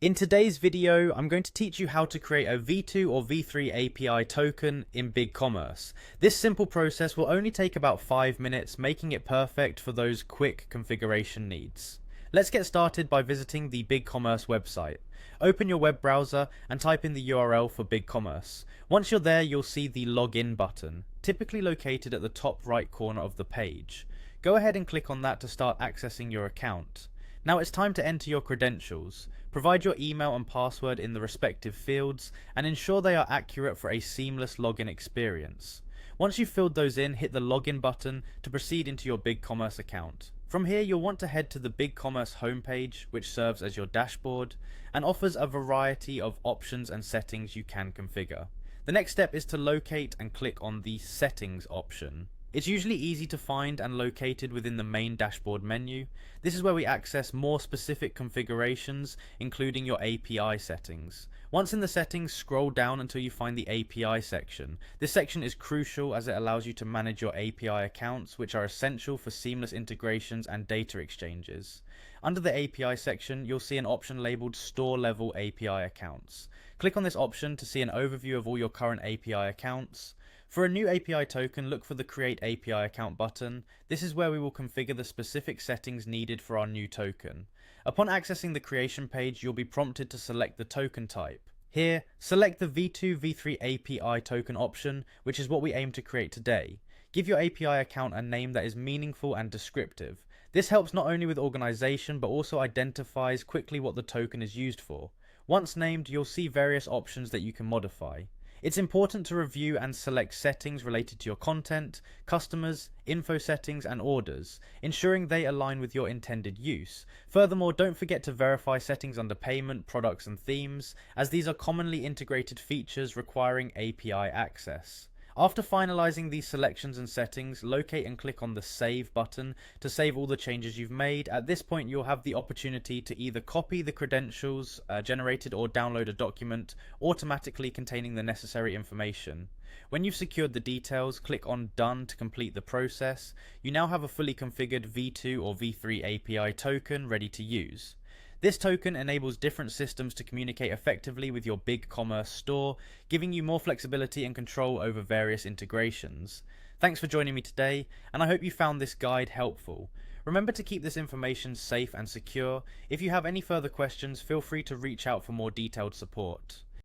In today's video, I'm going to teach you how to create a V2 or V3 API token in BigCommerce. This simple process will only take about 5 minutes, making it perfect for those quick configuration needs. Let's get started by visiting the BigCommerce website. Open your web browser and type in the URL for BigCommerce. Once you're there, you'll see the login button, typically located at the top right corner of the page. Go ahead and click on that to start accessing your account. Now it's time to enter your credentials. Provide your email and password in the respective fields and ensure they are accurate for a seamless login experience. Once you've filled those in, hit the login button to proceed into your BigCommerce account. From here, you'll want to head to the BigCommerce homepage, which serves as your dashboard and offers a variety of options and settings you can configure. The next step is to locate and click on the settings option. It's usually easy to find and located within the main dashboard menu. This is where we access more specific configurations, including your API settings. Once in the settings, scroll down until you find the API section. This section is crucial as it allows you to manage your API accounts, which are essential for seamless integrations and data exchanges. Under the API section, you'll see an option labeled Store Level API Accounts. Click on this option to see an overview of all your current API accounts. For a new API token, look for the Create API Account button. This is where we will configure the specific settings needed for our new token. Upon accessing the creation page, you'll be prompted to select the token type. Here, select the V2 V3 API token option, which is what we aim to create today. Give your API account a name that is meaningful and descriptive. This helps not only with organization, but also identifies quickly what the token is used for. Once named, you'll see various options that you can modify. It's important to review and select settings related to your content, customers, info settings, and orders, ensuring they align with your intended use. Furthermore, don't forget to verify settings under payment, products, and themes, as these are commonly integrated features requiring API access. After finalizing these selections and settings, locate and click on the Save button to save all the changes you've made. At this point, you'll have the opportunity to either copy the credentials generated or download a document automatically containing the necessary information. When you've secured the details, click on Done to complete the process. You now have a fully configured V2 or V3 API token ready to use. This token enables different systems to communicate effectively with your BigCommerce store, giving you more flexibility and control over various integrations. Thanks for joining me today, and I hope you found this guide helpful. Remember to keep this information safe and secure. If you have any further questions, feel free to reach out for more detailed support.